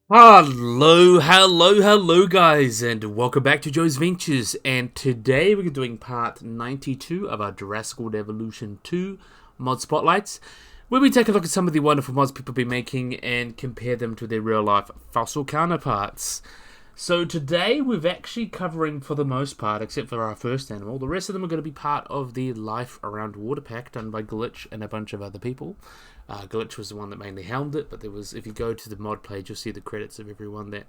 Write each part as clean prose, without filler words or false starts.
Hello, guys, and welcome back to Joe's Ventures. And today we're doing part 92 of our Jurassic World Evolution 2 mod spotlights, where we take a look at some of the wonderful mods people have been making and compare them to their real life fossil counterparts. So today we're actually covering, for the most part, except for our first animal, the rest of them are going to be part of the Life Around Water pack done by Glitch and a bunch of other people. Glitch was the one that mainly helmed it, but there was, if you go to the mod page, you'll see the credits of everyone that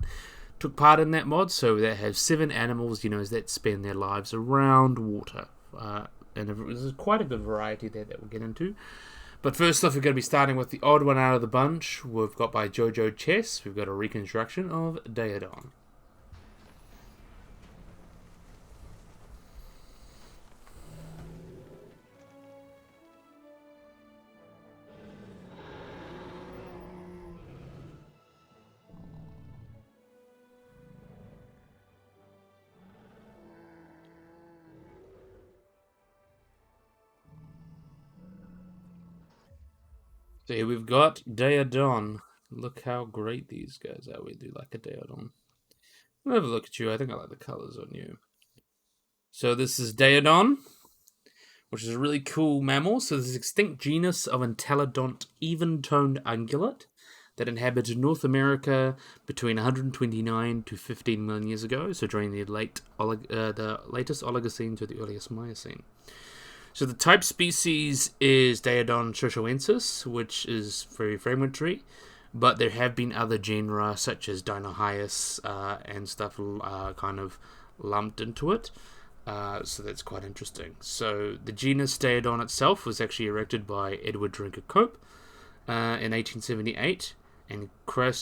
took part in that mod. So that has 7 animals, that spend their lives around water. And there's quite a good variety there that we'll get into. But first off, we're going to be starting with the odd one out of the bunch. We've got by Jojo Chess, we've got a reconstruction of Daeodon. So here we've got Daeodon. Look how great these guys are. We do like a Daeodon. I'll have a look at you. I think I like the colors on you. So this is Daeodon, which is a really cool mammal. So this is extinct genus of Entelodont even-toned ungulate that inhabited North America between 129 to 15 million years ago. So during the latest Oligocene to the earliest Miocene. So the type species is Daeodon shoshoensis, which is very fragmentary, but there have been other genera such as Dinosaurs and stuff kind of lumped into it. So that's quite interesting. So the genus Daeodon itself was actually erected by Edward Drinker Cope in 1878, and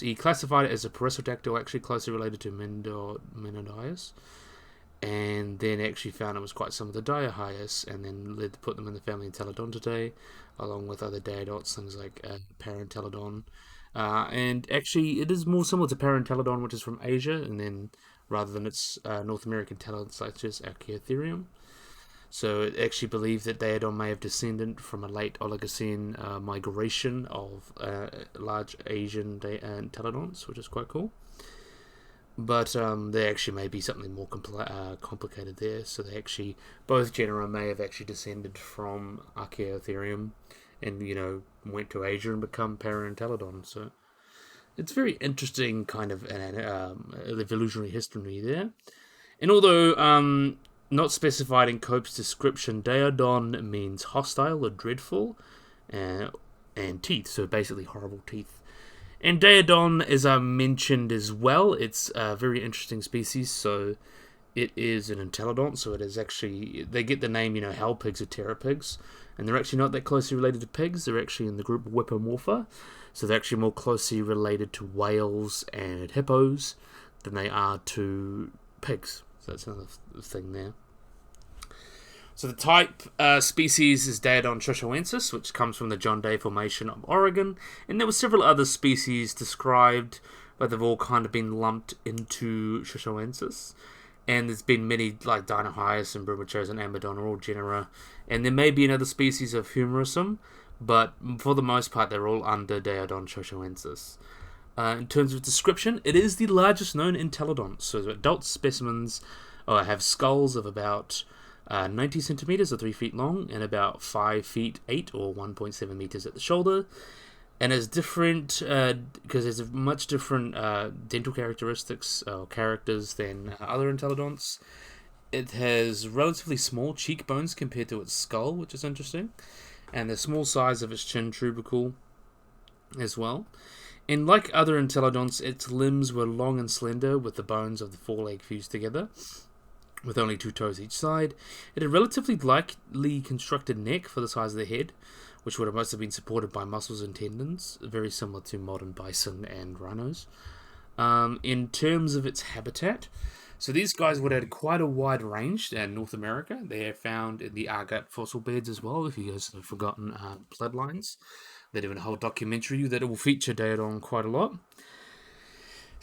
he classified it as a perissodactyl, actually closely related to Menodias, and then actually found it was quite similar to Diohyus, and then put them in the family Entelodontidae, along with other Daeodots, things like Parentelodon. And actually, it is more similar to Parentelodon, which is from Asia, and then rather than its North American telodon such as Archaeotherium. So it actually believed that Daeodon may have descended from a late Oligocene migration of large Asian telodons, which is quite cool. But there actually may be something more complicated there. So they actually, both genera may have actually descended from Archaeotherium and, went to Asia and become Parentelodon. So it's very interesting kind of evolutionary history there. And although not specified in Cope's description, Daeodon means hostile or dreadful, and teeth, so basically horrible teeth. And Daeodon, as I mentioned as well, it's a very interesting species. So it is an entelodont, so it is actually, they get the name, hell pigs or pterapigs, and they're actually not that closely related to pigs. They're actually in the group Whippomorpha, so they're actually more closely related to whales and hippos than they are to pigs. So that's another thing there. So the type species is Daeodon shoshoensis, which comes from the John Day Formation of Oregon, and there were several other species described, but they've all kind of been lumped into shoshoensis. And there's been many, like Dinohyus and Brumachos and Amodon, are all genera, and there may be another species of Humerosum, but for the most part they're all under Daeodon shoshoensis. In terms of description, it is the largest known entelodont. So adult specimens have skulls of about 90 centimeters or 3 feet long, and about 5 feet 8 or 1.7 meters at the shoulder. And is different because there's much different dental characteristics or characters than other entelodonts. It has relatively small cheekbones compared to its skull, which is interesting, and the small size of its chin tubercle as well. And like other entelodonts, its limbs were long and slender, with the bones of the foreleg fused together, with only 2 toes each side. It had a relatively lightly constructed neck for the size of the head, which would have mostly been supported by muscles and tendons, very similar to modern bison and rhinos. In terms of its habitat, so these guys would have quite a wide range in North America. They are found in the Argot fossil beds as well, if you guys have forgotten bloodlines. They have a whole documentary that it will feature Daeodon quite a lot.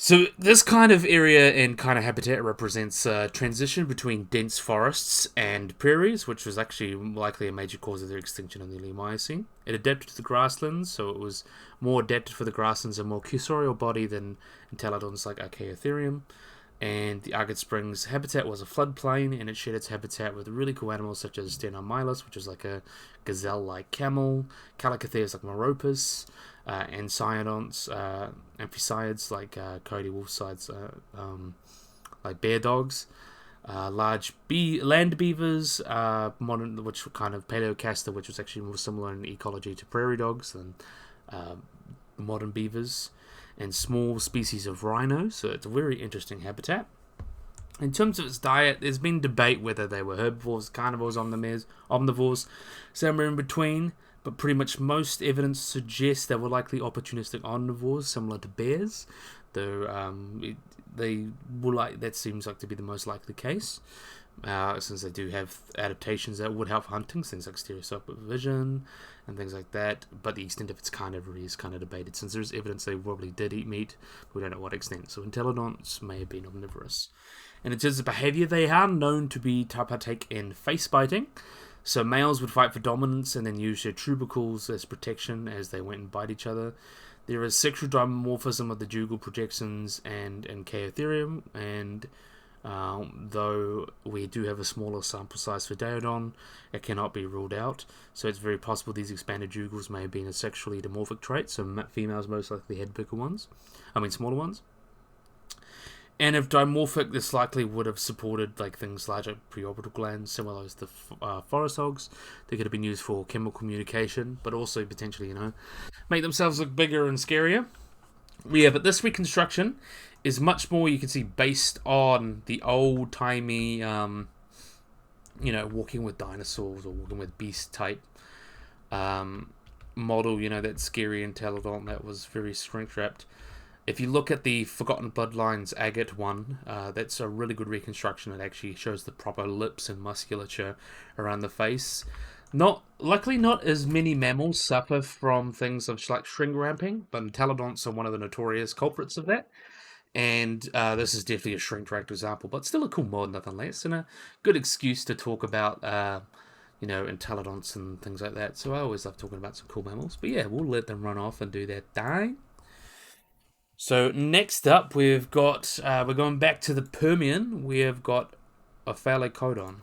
So this kind of area and kind of habitat represents a transition between dense forests and prairies, which was actually likely a major cause of their extinction in the early Miocene. It adapted to the grasslands, so it was more adapted for the grasslands and more cursorial body than entelodons like Archaeotherium. And the Argot Springs habitat was a floodplain, and it shared its habitat with really cool animals such as Stenomylus, which is like a gazelle-like camel, Calicotheres like Meropus, and Cyanods, amphicyades like Cody Wolfsides, like bear dogs, large land beavers, modern, which were kind of Paleocastor, which was actually more similar in ecology to prairie dogs than modern beavers, and small species of rhino, so it's a very interesting habitat. In terms of its diet, there's been debate whether they were herbivores, carnivores, omnivores, somewhere in between, but pretty much most evidence suggests they were likely opportunistic omnivores, similar to bears, though they will that seems like to be the most likely case. Since they do have adaptations that would help hunting, things like stereoscopic vision and things like that, but the extent of its carnivory is kind of debated, since there's evidence they probably did eat meat, but we don't know what extent. So entelodonts may have been omnivorous. And in terms of behavior, they are known to partake in face biting. So males would fight for dominance and then use their tubercles as protection as they went and bite each other. There is sexual dimorphism of the jugal projections and Chaeotherium, and though we do have a smaller sample size for Daeodon, it cannot be ruled out. So it's very possible these expanded jugals may have been a sexually dimorphic trait, so females most likely had smaller ones. And if dimorphic, this likely would have supported like things larger preorbital glands, similar as the forest hogs. They could have been used for chemical communication, but also potentially, make themselves look bigger and scarier. Yeah, but this reconstruction is much more, you can see, based on the old-timey, walking with dinosaurs or walking with beast type model, that scary entelodon that was very shrink-wrapped. If you look at the Forgotten Bloodlines agate one, that's a really good reconstruction. It actually shows the proper lips and musculature around the face. Luckily not as many mammals suffer from things of like shrink wrapping, but entelodonts are one of the notorious culprits of that. And this is definitely a shrink-wrapped example, but still a cool mod nonetheless, and a good excuse to talk about, entelodonts and things like that. So I always love talking about some cool mammals. But yeah, we'll let them run off and do their thing. So next up, we're going back to the Permian. We have got Ophiacodon.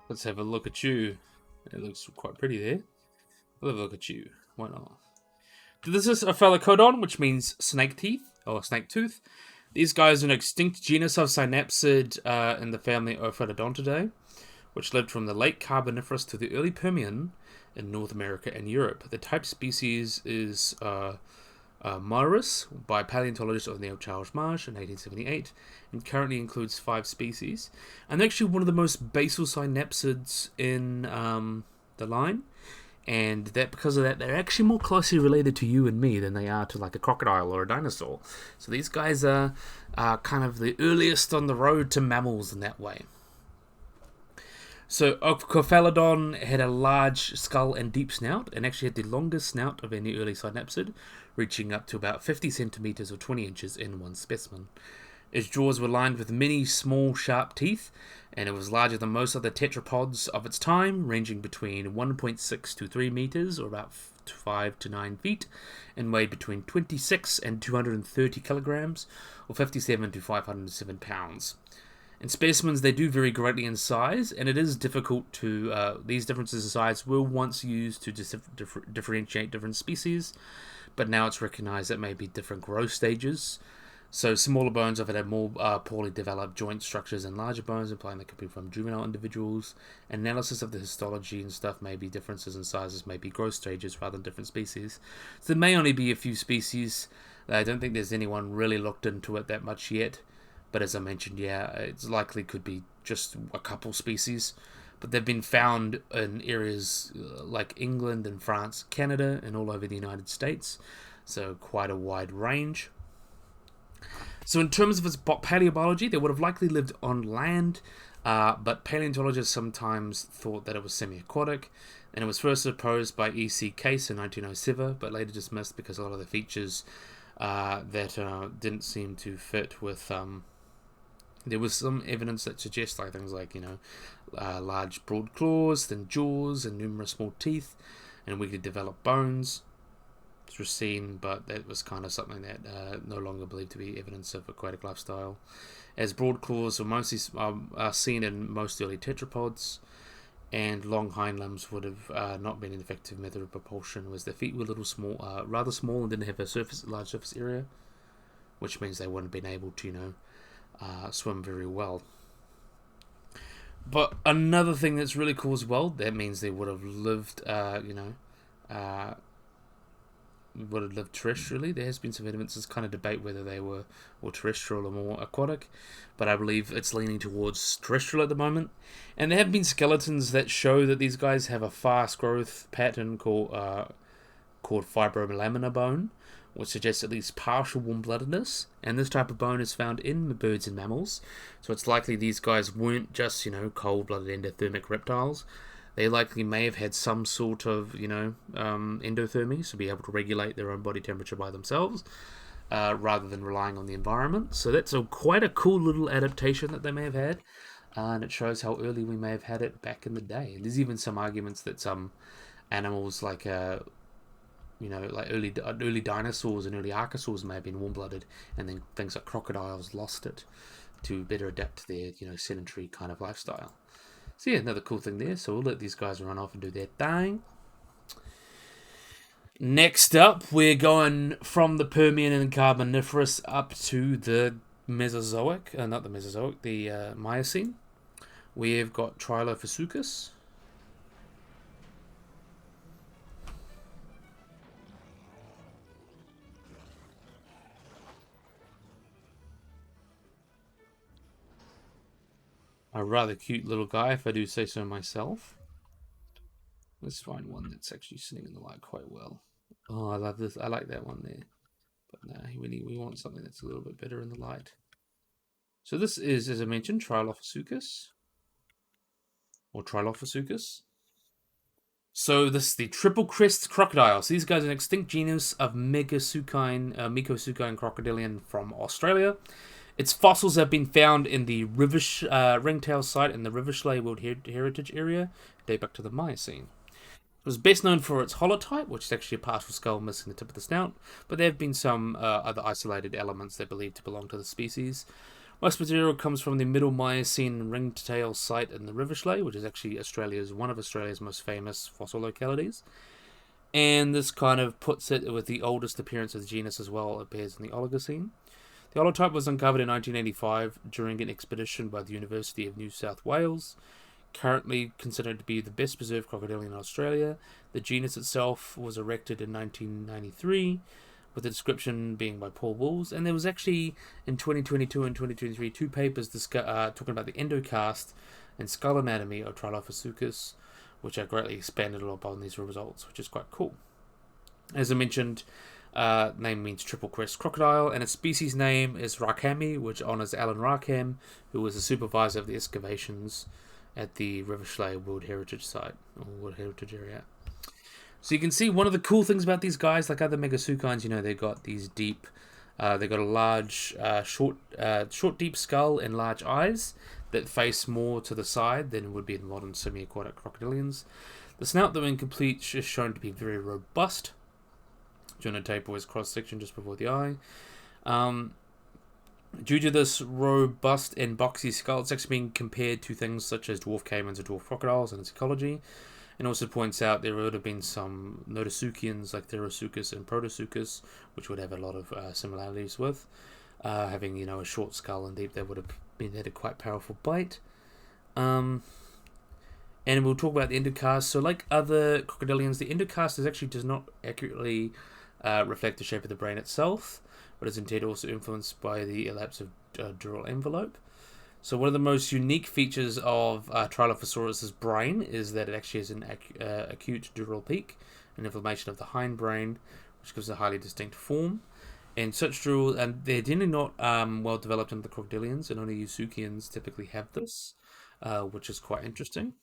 Let's have a look at you. It looks quite pretty there. We'll have a look at you. Why not? This is Ophiacodon, which means snake teeth or snake tooth. These guys are an extinct genus of synapsid in the family Ophiodontidae, which lived from the late Carboniferous to the early Permian in North America and Europe. The type species is Maurus by paleontologist O'Neill Charles Marsh in 1878, and currently includes 5 species. And they're actually one of the most basal synapsids in the line. And that because of that, they're actually more closely related to you and me than they are to like a crocodile or a dinosaur. So these guys are kind of the earliest on the road to mammals in that way. So Ophiacodon had a large skull and deep snout, and actually had the longest snout of any early synapsid, reaching up to about 50 centimeters or 20 inches in one specimen. Its jaws were lined with many small, sharp teeth, and it was larger than most other tetrapods of its time, ranging between 1.6 to 3 meters, or about 5 to 9 feet, and weighed between 26 and 230 kilograms, or 57 to 507 pounds. In specimens, they do vary greatly in size, and it is difficult to... these differences in size were once used to differentiate different species, but now it's recognized that may be different growth stages. So smaller bones often have more poorly developed joint structures than larger bones, implying they could be from juvenile individuals. Analysis of the histology and stuff may be differences in sizes, may be growth stages rather than different species. So there may only be a few species. I don't think there's anyone really looked into it that much yet. But as I mentioned, yeah, it's likely could be just a couple species. But they've been found in areas like England and France, Canada, and all over the United States. So quite a wide range. So in terms of its paleobiology, they would have likely lived on land, but paleontologists sometimes thought that it was semi-aquatic, and it was first proposed by E.C. Case in 1907, but later dismissed because a lot of the features that didn't seem to fit with... there was some evidence that suggests like things like, large broad claws, thin jaws, and numerous small teeth, and weakly developed bones. Was seen, but that was kind of something that no longer believed to be evidence of aquatic lifestyle, as broad claws were mostly seen in most early tetrapods, and long hind limbs would have not been an effective method of propulsion, as their feet were rather small and didn't have a large surface area, which means they wouldn't have been able to swim very well. But another thing that's really cool as well, that means they would have lived would have lived terrestrially. There has been some evidence, there's kind of debate whether they were more terrestrial or more aquatic, but I believe it's leaning towards terrestrial at the moment. And there have been skeletons that show that these guys have a fast growth pattern called fibrolamina bone, which suggests at least partial warm-bloodedness, and this type of bone is found in birds and mammals, so it's likely these guys weren't just, cold-blooded endothermic reptiles. They likely may have had some sort of, endothermy, so be able to regulate their own body temperature by themselves, rather than relying on the environment. So that's quite a cool little adaptation that they may have had, and it shows how early we may have had it back in the day. And there's even some arguments that some animals like early dinosaurs and early archosaurs may have been warm-blooded, and then things like crocodiles lost it to better adapt to their, sedentary kind of lifestyle. So yeah, another cool thing there. So we'll let these guys run off and do their thing. Next up, we're going from the Permian and Carboniferous up to the Mesozoic. Not the Mesozoic, the Miocene. We've got Trilophosuchus. A rather cute little guy, if I do say so myself. Let's find one that's actually sitting in the light quite well. Oh, I love this. I like that one there. But no, we want something that's a little bit better in the light. So this is, as I mentioned, Trilophosuchus. Or Trilophosuchus. So this is the triple crest crocodile. So these guys are an extinct genus of Mecosuchine crocodilian from Australia. Its fossils have been found in the ringtail site in the Riverslay World Heritage Area, date back to the Miocene. It was best known for its holotype, which is actually a partial skull missing the tip of the snout, but there have been some other isolated elements that are believed to belong to the species. Most material comes from the Middle Miocene ringtail site in the Riverslay, which is actually one of Australia's most famous fossil localities. And this kind of puts it with the oldest appearance of the genus as well. It appears in the Oligocene. The holotype was uncovered in 1985 during an expedition by the University of New South Wales. Currently considered to be the best preserved crocodilian in Australia. The genus itself was erected in 1993, with the description being by Paul Walls. And there was actually, in 2022 and 2023, two papers talking about the endocast and skull anatomy of Trilophosuchus, which are greatly expanded upon these results, which is quite cool. As I mentioned, name means triple crest crocodile, and its species name is Rakhami, which honours Alan Rackham, who was the supervisor of the excavations at the Riverslay World Heritage Site, or World Heritage Area. So you can see one of the cool things about these guys, like other Megasuchines, they've got these deep, they've got a large, short, deep skull and large eyes that face more to the side than would be in modern semi-aquatic crocodilians. The snout, though incomplete, is shown to be very robust. Genotaper was cross-section just before the eye. Due to this robust and boxy skull, it's actually been compared to things such as dwarf caimans or dwarf crocodiles in its ecology, and also points out there would have been some Notosuchians like Therosuchus and Protosuchus, which would have a lot of similarities with. Having, a short skull and deep, that would have had a quite powerful bite. And we'll talk about the endocast. So like other crocodilians, the endocast does not accurately reflect the shape of the brain itself, but is indeed also influenced by the elapse of dural envelope. So one of the most unique features of Trilophosaurus' brain is that it actually has an acute dural peak, an inflammation of the hindbrain, which gives a highly distinct form. And such drool, and they're generally not well developed in the crocodilians, and only Usukians typically have this, which is quite interesting.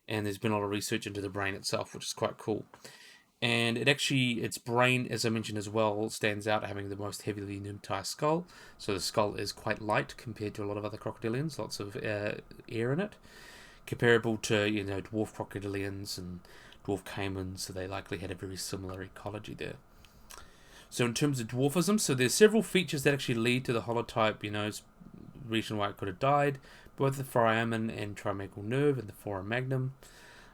And there's been a lot of research into the brain itself, which is quite cool. And its brain, as I mentioned as well, stands out having the most heavily pneumatized skull. So the skull is quite light compared to a lot of other crocodilians, lots of air in it. Comparable to, dwarf crocodilians and dwarf caimans, so they likely had a very similar ecology there. So in terms of dwarfism, so there's several features that actually lead to the holotype, reason why it could have died. Both the foramen and trimacal nerve and the foramen magnum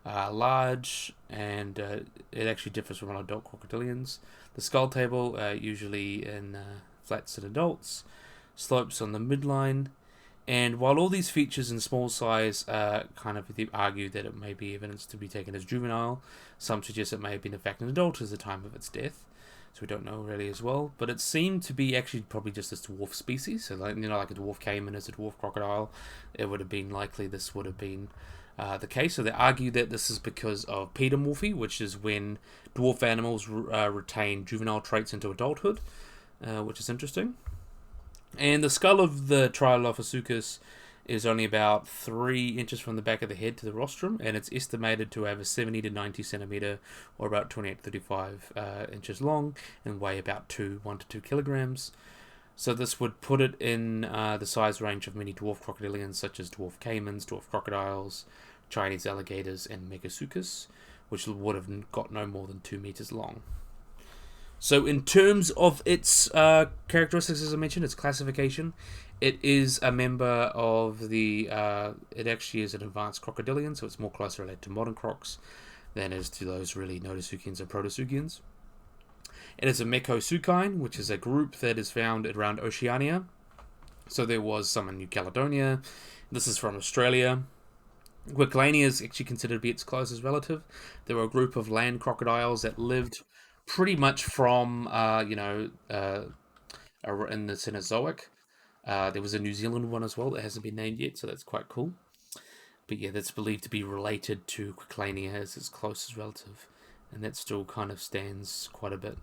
are large, and it actually differs from adult crocodilians. The skull table, usually in flats in adults, slopes on the midline, and while all these features in small size kind of argue that it may be evidence to be taken as juvenile, some suggest it may have been in fact an adult at the time of its death. So we don't know really as well, but it seemed to be actually probably just this dwarf species. So like a dwarf caiman is a dwarf crocodile, it would have been likely this would have been the case. So they argue that this is because of pedomorphy, which is when dwarf animals retain juvenile traits into adulthood, which is interesting. And the skull of the Trilophosuchus is only about 3 inches from the back of the head to the rostrum, and it's estimated to have a 70 to 90 centimeter, or about 28 to 35 inches long, and weigh about 1 to 2 kilograms. So this would put it in the size range of many dwarf crocodilians, such as dwarf caimans, dwarf crocodiles, Chinese alligators, and Megasuchus, which would have got no more than 2 meters long. So in terms of its characteristics, as I mentioned, its classification, it is a member of the... it actually is an advanced crocodilian, so it's more closely related to modern crocs than is to those really Notosuchians and Protosuchians. It is a Mekosuchine, which is a group that is found around Oceania. So there was some in New Caledonia. This is from Australia. Quicklania is actually considered to be its closest relative. There were a group of land crocodiles that lived pretty much from, in the Cenozoic. There was a New Zealand one as well that hasn't been named yet, so that's quite cool. But yeah, that's believed to be related to Quicklania as its closest relative, and that still kind of stands quite a bit.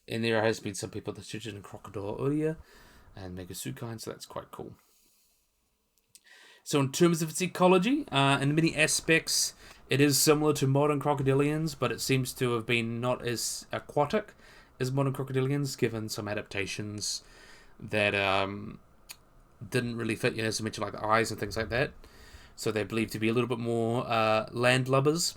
And there has been some people that suggest in Crocodile and Megasuchine, so that's quite cool. So in terms of its ecology, in many aspects, it is similar to modern crocodilians, but it seems to have been not as aquatic as modern crocodilians, given some adaptations that didn't really fit, as I mentioned, like the eyes and things like that. So they're believed to be a little bit more landlubbers.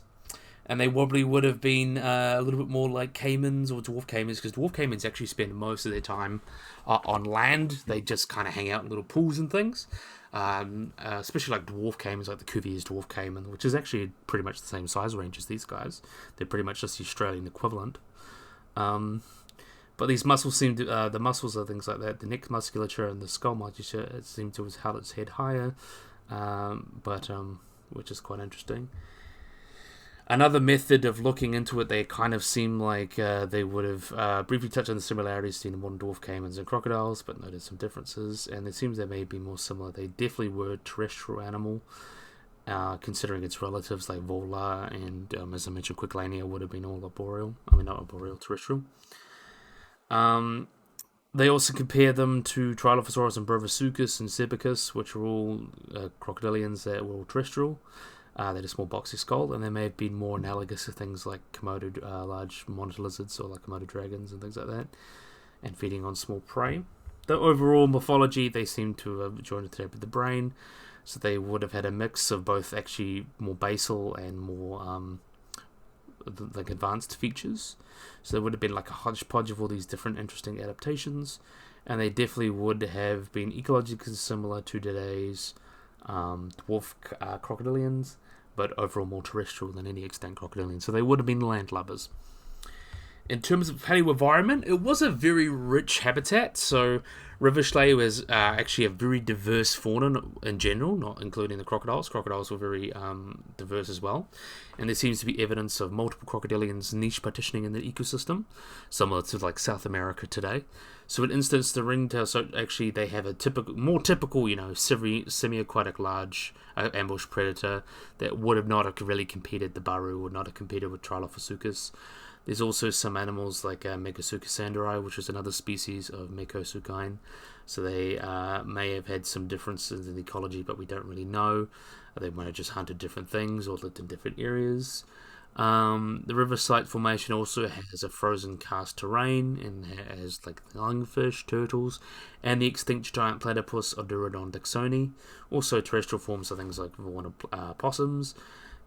And they probably would have been a little bit more like caimans or dwarf caimans, because dwarf caimans actually spend most of their time on land. They just kind of hang out in little pools and things. Especially like dwarf caimans, like the Cuvier's dwarf caiman, which is actually pretty much the same size range as these guys. They're pretty much just the Australian equivalent. But these muscles seem to, the muscles are things like that. The neck musculature and the skull musculature, it seemed to have held its head higher, which is quite interesting. Another method of looking into it, they kind of seem like they would have briefly touched on the similarities seen in modern dwarf caimans and crocodiles, but noted some differences, and it seems they may be more similar. They definitely were a terrestrial animal, considering its relatives like volar and, as I mentioned, Quicklania would have been all arboreal. I mean, not arboreal, terrestrial. They also compare them to Trilophosaurus and Bravosuchus and Sebicus, which are all crocodilians that were all terrestrial. They had a small boxy skull, and they may have been more analogous to things like Komodo, large monitor lizards, or like Komodo dragons and things like that, and feeding on small prey. The overall morphology, they seem to have joined the shape of the brain, so they would have had a mix of both actually more basal and more like advanced features. So there would have been like a hodgepodge of all these different interesting adaptations, and they definitely would have been ecologically similar to today's dwarf crocodilians, but overall more terrestrial than any extant crocodilians. So they would have been landlubbers. In terms of paleo environment, it was a very rich habitat. So River Schley was actually a very diverse fauna in general, not including the crocodiles. Crocodiles were very diverse as well. And there seems to be evidence of multiple crocodilians niche partitioning in the ecosystem, similar to like South America today. So in instance, the ringtail, so actually they have a more typical, semi-aquatic large ambush predator that would have not have really competed. The Baru would not have competed with Trilophosuchus. There's also some animals like Megasuchusanderi, which is another species of Mekosuchine. So they may have had some differences in ecology, but we don't really know. They might have just hunted different things or lived in different areas. The Riverside Formation also has a frozen karst terrain and has like lungfish, turtles, and the extinct giant platypus Odorodon dixoni. Also terrestrial forms of things like Vaughan possums,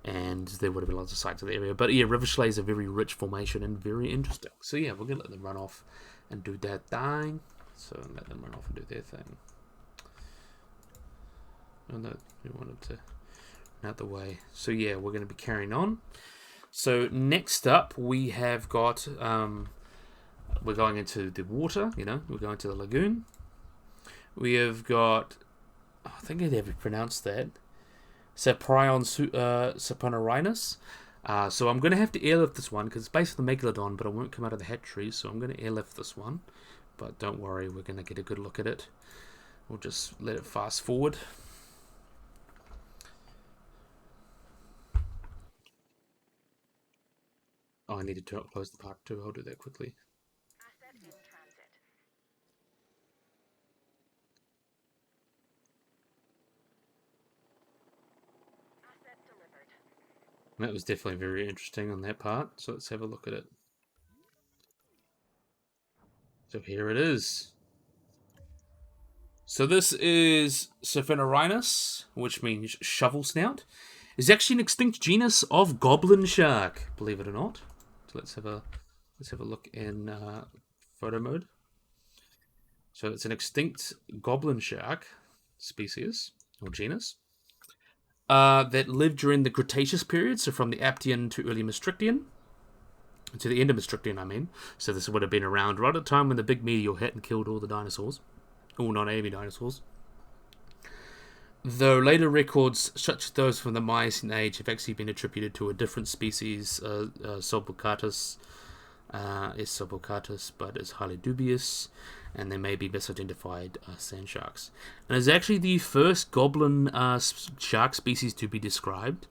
and there would have been lots of sites in the area. But yeah, River Schley is a very rich formation and very interesting. So yeah, we're going to let them run off and do their thing. So let them run off and do their thing. Oh no, we wanted to out the way. So yeah, we're going to be carrying on. So next up, we have got, we're going into the water, we're going to the lagoon. We have got, I think I'd ever pronounced that, Scapanorhynchus. So I'm going to have to airlift this one, because it's based on the Megalodon, but it won't come out of the hatchery, so I'm going to airlift this one. But don't worry, we're going to get a good look at it. We'll just let it fast forward. Oh, I need to close the park too. I'll do that quickly. That was definitely very interesting on that part. So let's have a look at it. So here it is. So this is Scapanorhynchus, which means shovel snout. It's actually an extinct genus of goblin shark, believe it or not. So let's have a look in photo mode. So it's an extinct goblin shark species or genus that lived during the Cretaceous period, so from the Aptian to early Maastrichtian. To the end of Maastrichtian, I mean. So this would have been around right at the time when the big meteor hit and killed all the dinosaurs. All non-Amy dinosaurs. Though later records, such as those from the Miocene age, have actually been attributed to a different species, Sulbocatus, but is highly dubious, and they may be misidentified sand sharks. And it's actually the first goblin shark species to be described,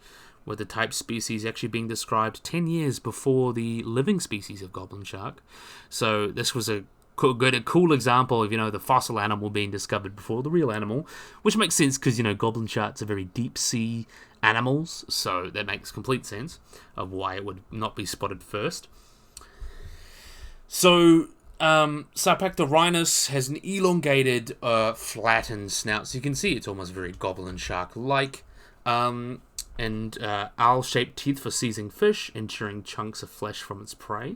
with the type species actually being described 10 years before the living species of goblin shark. So this was a cool example of, the fossil animal being discovered before the real animal, which makes sense because, goblin sharks are very deep sea animals, so that makes complete sense of why it would not be spotted first. So, Scapanorhynchus has an elongated, flattened snout, so you can see it's almost very goblin shark-like, and owl-shaped teeth for seizing fish and chewing chunks of flesh from its prey.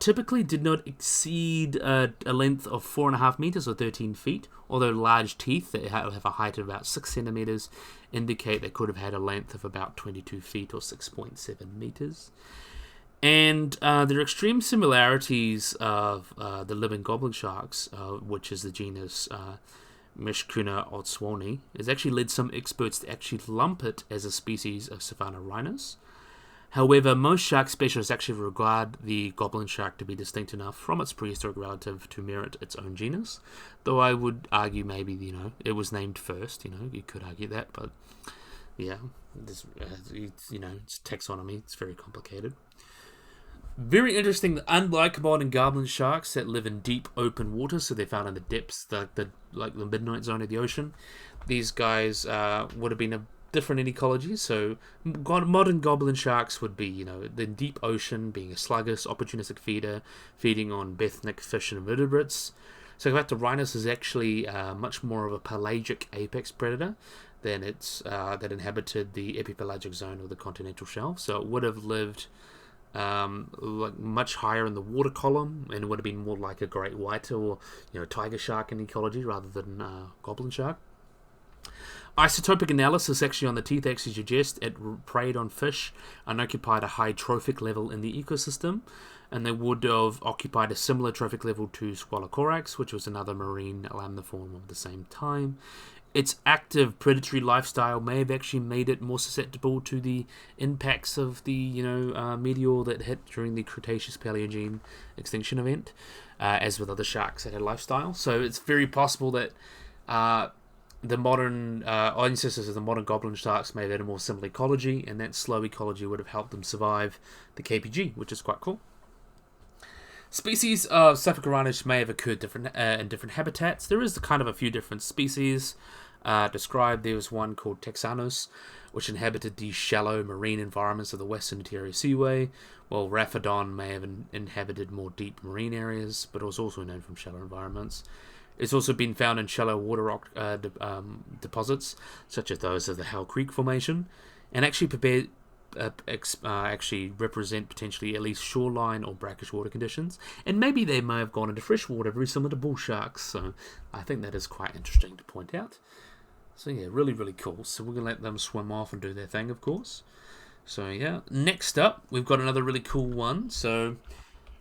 Typically did not exceed a length of 4.5 meters or 13 feet, although large teeth that have a height of about 6 centimeters indicate they could have had a length of about 22 feet or 6.7 meters. And there are extreme similarities of the living goblin sharks, which is the genus Mishkuna otswani, has actually led some experts to actually lump it as a species of Scapanorhynchus. However, most shark specialists actually regard the goblin shark to be distinct enough from its prehistoric relative to merit its own genus. Though I would argue maybe, it was named first, you could argue that, but yeah, it's taxonomy, it's very complicated. Very interesting that unlike modern goblin sharks that live in deep open water, so they're found in the depths, the midnight zone of the ocean, these guys would have been a different in ecology. So modern goblin sharks would be, the deep ocean, being a sluggish, opportunistic feeder, feeding on benthic fish and invertebrates. So Scapanorhynchus is actually much more of a pelagic apex predator than that inhabited the epipelagic zone of the continental shelf. So it would have lived much higher in the water column, and it would have been more like a great white or tiger shark in ecology rather than goblin shark. Isotopic analysis actually on the teeth actually suggests it preyed on fish and occupied a high trophic level in the ecosystem, and they would have occupied a similar trophic level to Squalocorax, which was another marine lamniform of the same time. Its active predatory lifestyle may have actually made it more susceptible to the impacts of the meteor that hit during the Cretaceous-Paleogene extinction event, as with other sharks that had lifestyle. So it's very possible that the modern ancestors of the modern goblin sharks may have had a more similar ecology, and that slow ecology would have helped them survive the KPG, which is quite cool. Species of Scapanorhynchus may have occurred in different habitats. There is kind of a few different species described. There was one called Texanus, which inhabited the shallow marine environments of the western interior seaway, while Raphodon may have inhabited more deep marine areas, but was also known from shallow environments. It's also been found in shallow water rock deposits, such as those of the Hell Creek Formation, and actually actually represent potentially at least shoreline or brackish water conditions. And maybe they may have gone into fresh water, very similar to bull sharks. So I think that is quite interesting to point out. So yeah, really, really cool. So we're going to let them swim off and do their thing, of course. So yeah, next up, we've got another really cool one. So,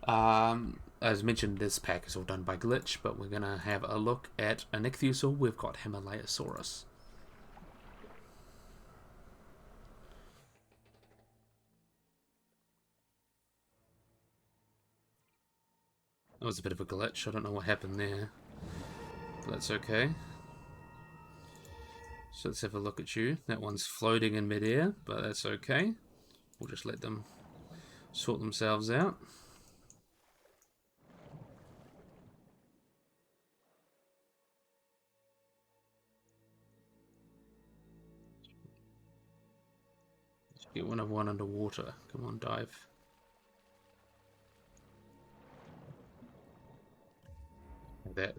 as mentioned, this pack is all done by Glitch, but we're going to have a look at an Ichthyosaur. We've got Himalayasaurus. That was a bit of a glitch. I don't know what happened there. But that's okay. So let's have a look at you. That one's floating in midair, but that's okay. We'll just let them sort themselves out. Let's get one underwater. Come on, dive.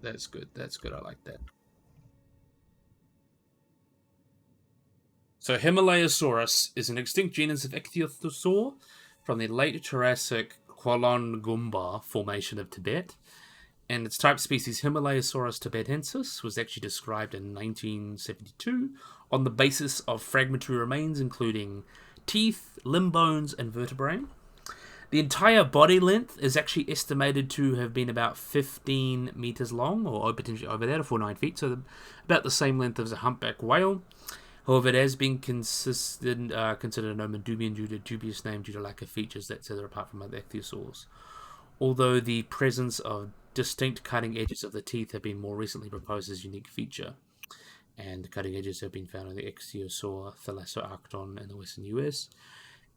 That's good. That's good. I like that. So Himalayasaurus is an extinct genus of Ichthyosaur from the late Jurassic Kwalongumba Formation of Tibet. And its type species Himalayasaurus tibetensis was actually described in 1972 on the basis of fragmentary remains including teeth, limb bones, and vertebrae. The entire body length is actually estimated to have been about 15 meters long, or potentially over that, or 9 feet, so about the same length as a humpback whale. However, it has been considered a nomen dubium due to dubious name due to lack of features that set it apart from other ichthyosaurs. Although the presence of distinct cutting edges of the teeth have been more recently proposed as a unique feature. And the cutting edges have been found in the Ichthyosaur Thalassoarchdon in the western US.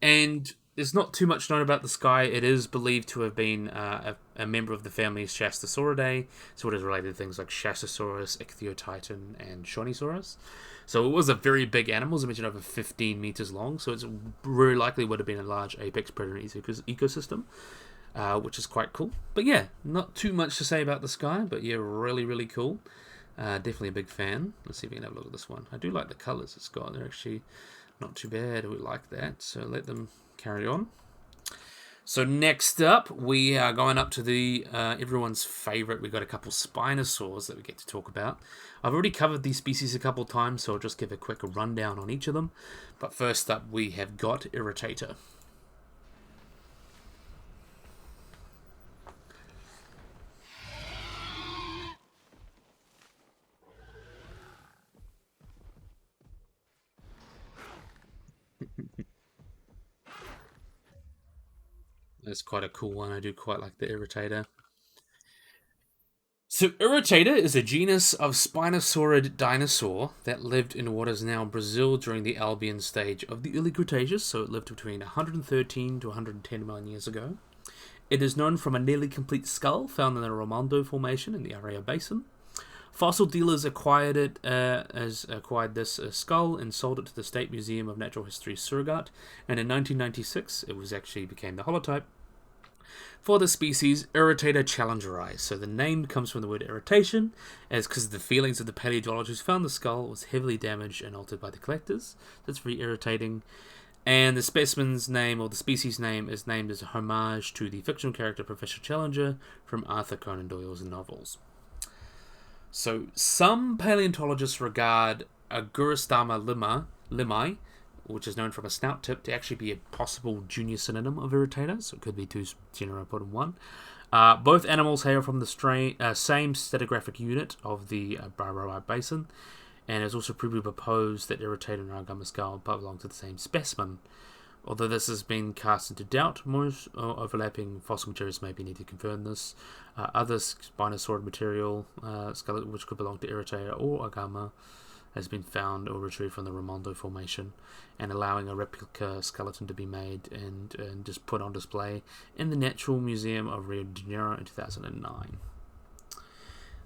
And there's not too much known about this guy. It is believed to have been a member of the family Shastasauridae, so it is related to things like Shastasaurus, Ichthyotitan, and Shonisaurus. So it was a very big animal, as I mentioned, over 15 meters long, so it's very likely would have been a large apex predator ecosystem, which is quite cool. But yeah, not too much to say about this guy, but yeah, really, really cool. Definitely a big fan. Let's see if we can have a look at this one. I do like the colours it's got. They're actually not too bad. We like that. So let them carry on. So next up, we are going up to the everyone's favourite. We've got a couple spinosaurs that we get to talk about. I've already covered these species a couple times, so I'll just give a quick rundown on each of them. But first up, we have got Irritator. That's quite a cool one. I do quite like the Irritator. So Irritator is a genus of spinosaurid dinosaur that lived in what is now Brazil during the Albian stage of the early Cretaceous, so it lived between 113 to 110 million years ago. It is known from a nearly complete skull found in the Ramondo Formation in the Area Basin. Fossil dealers acquired this skull and sold it to the State Museum of Natural History Surat, and in 1996 it became the holotype for the species Irritator challengeri. So the name comes from the word irritation, as because of the feelings of the paleontologists who found the skull was heavily damaged and altered by the collectors. That's very irritating. And the specimen's name, or the species name, is named as a homage to the fictional character Professor Challenger from Arthur Conan Doyle's novels. So some paleontologists regard Agorastoma limai, which is known from a snout tip, to actually be a possible junior synonym of Irritator, so it could be two genera put in one. Both animals hail from the same stratigraphic unit of the Barroa Basin, and it's also previously proposed that Irritator and Argamaskal belong to the same specimen. Although this has been cast into doubt, most overlapping fossil materials may be needed to confirm this. Other spinosaurid material, skeleton which could belong to Irritator or Agama, has been found or retrieved from the Raimondo Formation, and allowing a replica skeleton to be made and just put on display in the Natural Museum of Rio de Janeiro in 2009.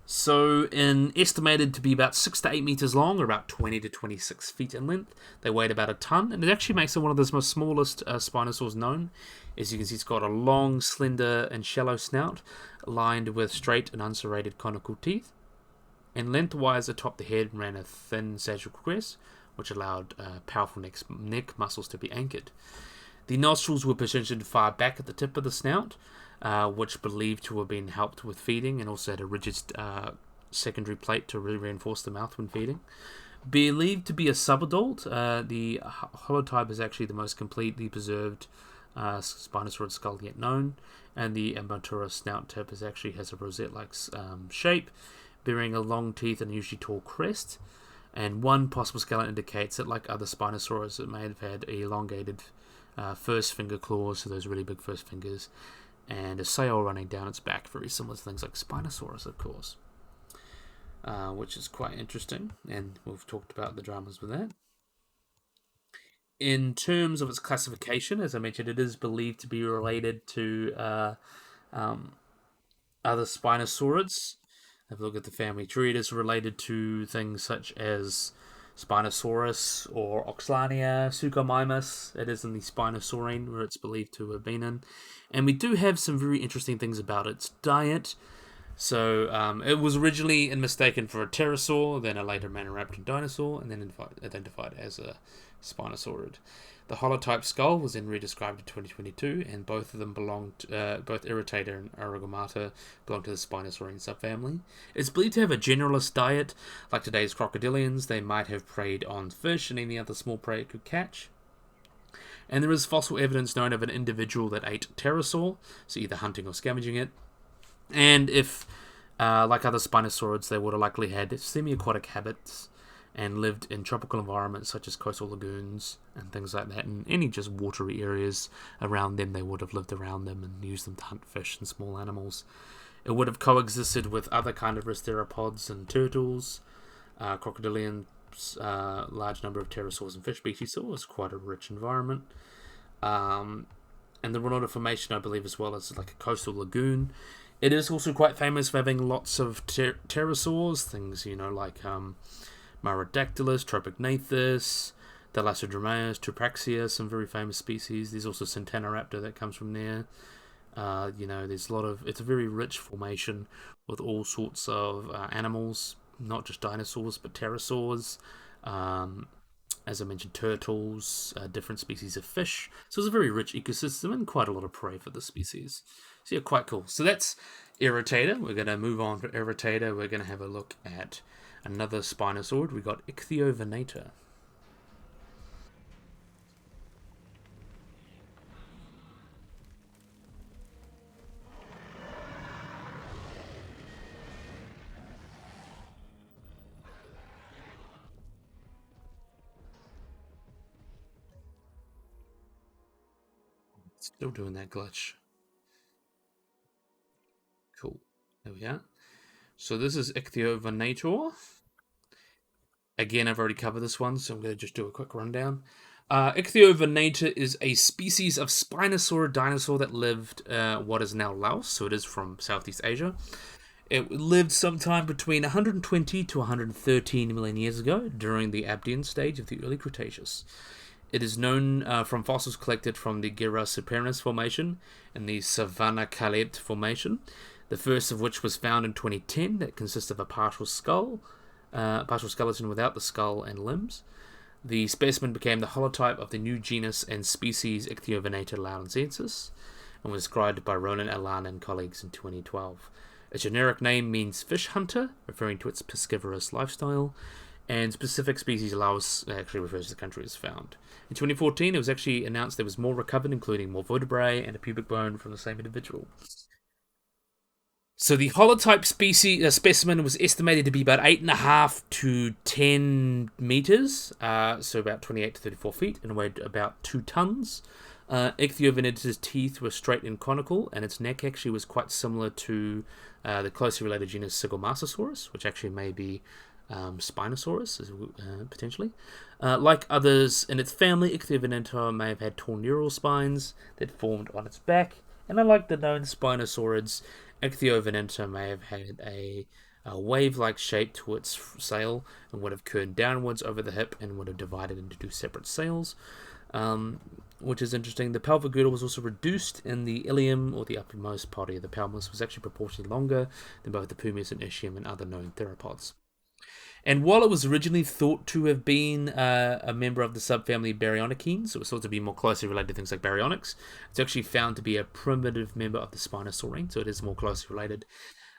So, estimated to be about 6 to 8 meters long, or about 20 to 26 feet in length. They weighed about a ton, and it actually makes it one of the most smallest spinosaurs known. As you can see, it's got a long, slender, and shallow snout, lined with straight and unserrated conical teeth. And lengthwise atop the head ran a thin sagittal crest, which allowed powerful neck muscles to be anchored. The nostrils were positioned far back at the tip of the snout, which believed to have been helped with feeding, and also had a rigid secondary plate to reinforce the mouth when feeding. Believed to be a subadult, the holotype is actually the most completely preserved Spinosaurid skull yet known, and the Ambatura snout tip actually has a rosette-like shape, bearing a long teeth and usually tall crest. And one possible skeleton indicates that, like other Spinosaurus, it may have had elongated first finger claws, so those really big first fingers, and a sail running down its back, very similar to things like Spinosaurus, of course, which is quite interesting, and we've talked about the dramas with that. In terms of its classification, as I mentioned, it is believed to be related to other Spinosaurids. Have a look at the family tree. It is related to things such as Spinosaurus or Oxlania, Suchomimus. It is in the Spinosaurine, where it's believed to have been in. And we do have some very interesting things about its diet. So it was originally mistaken for a pterosaur, then a later Maniraptor dinosaur, and then identified as a Spinosaurid. The holotype skull was then redescribed in 2022, and both of them both Irritator and Aragomata belong to the Spinosaurine subfamily. It's believed to have a generalist diet. Like today's crocodilians, they might have preyed on fish and any other small prey it could catch. And there is fossil evidence known of an individual that ate pterosaur, so either hunting or scavenging it. And if, like other Spinosaurids, they would have likely had semi-aquatic habits and lived in tropical environments such as coastal lagoons and things like that, and any just watery areas around them. They would have lived around them and used them to hunt fish and small animals. It would have coexisted with other carnivorous theropods and turtles, crocodilians, large number of pterosaurs and fish species, so it was quite a rich environment. And the Raimondo Formation, I believe, as well as like a coastal lagoon. It is also quite famous for having lots of pterosaurs, things, like Myrodactylus, Tropicnathus, Thalassodromaeus, Tupraxia, some very famous species. There's also Centenoraptor that comes from there. There's a lot of... It's a very rich formation with all sorts of animals, not just dinosaurs, but pterosaurs. As I mentioned, turtles, different species of fish. So it's a very rich ecosystem and quite a lot of prey for the species. So yeah, quite cool. So that's Irritator. We're going to move on to Irritator. We're going to have a look at another Spinosaurid. We got Ichthyovenator. Still doing that glitch. Cool. There we are. So this is Ichthyovenator. Again, I've already covered this one, so I'm going to just do a quick rundown. Ichthyovenator is a species of Spinosaur dinosaur that lived what is now Laos, so it is from Southeast Asia. It lived sometime between 120 to 113 million years ago, during the Abdian stage of the early Cretaceous. It is known from fossils collected from the Gira Supernus Formation and the Savannah Calette Formation, the first of which was found in 2010 that consists of a partial skeleton without the skull and limbs. The specimen became the holotype of the new genus and species Ichthyovenator laurensis and was described by Ronan Allan and colleagues in 2012. Its generic name means fish hunter, referring to its piscivorous lifestyle, and specific species Laos actually refers to the country as found. In 2014, it was actually announced there was more recovered, including more vertebrae and a pubic bone from the same individual. So the holotype specimen was estimated to be about 8.5 to 10 meters, so about 28 to 34 feet, and weighed about 2 tons. Ichthyovenator's teeth were straight and conical, and its neck actually was quite similar to the closely related genus Sigomasosaurus, which actually may be Spinosaurus, potentially. Like others in its family, Ichthyovenator may have had torn neural spines that formed on its back, and unlike the known Spinosaurids, Ichthyovenator may have had a wave-like shape to its sail and would have curved downwards over the hip and would have divided into two separate sails, which is interesting. The pelvic girdle was also reduced, and the ilium, or the uppermost body of the pelvis, was actually proportionally longer than both the pumius and ischium and other known theropods. And while it was originally thought to have been a member of the subfamily Baryonychines, it was thought to be more closely related to things like baryonyx, it's actually found to be a primitive member of the Spinosaurine, so it is more closely related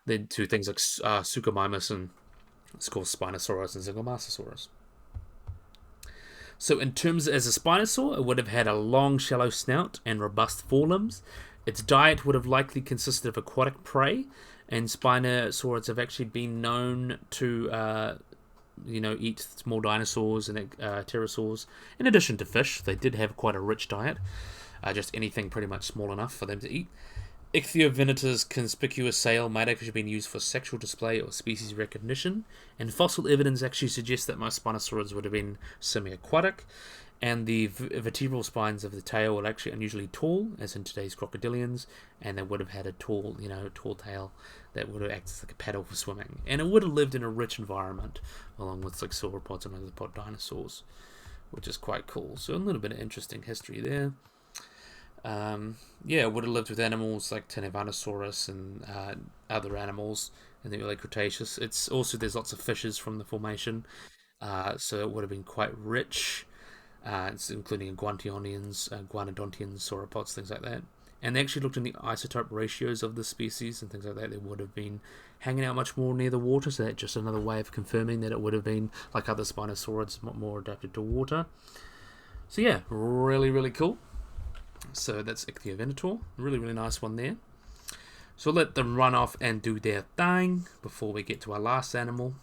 than to things like Suchomimus and, of course, Spinosaurus and Zygomastosaurus. So in terms as a Spinosaur, it would have had a long, shallow snout and robust forelimbs. Its diet would have likely consisted of aquatic prey, and Spinosaurids have actually been known to eat small dinosaurs and pterosaurs. In addition to fish, they did have quite a rich diet, just anything pretty much small enough for them to eat. Ichthyovenator's conspicuous sail might actually have been used for sexual display or species recognition, and fossil evidence actually suggests that most Spinosaurids would have been semi-aquatic, and the vertebral spines of the tail were actually unusually tall, as in today's crocodilians, and they would have had a tall tail that would have acted like a paddle for swimming, and it would have lived in a rich environment, along with like sauropods and other pod dinosaurs, which is quite cool. So a little bit of interesting history there. It would have lived with animals like Tyrannosaurus and other animals in the early Cretaceous. It's also, there's lots of fishes from the formation, so it would have been quite rich. It's including iguanodontians, sauropods, things like that. And they actually looked in the isotope ratios of the species and things like that. They would have been hanging out much more near the water, so that's just another way of confirming that it would have been, like other Spinosaurids, more adapted to water. So yeah, really, really cool. So that's Ichthyovenator. Really, really nice one there. So let them run off and do their thing before we get to our last animal.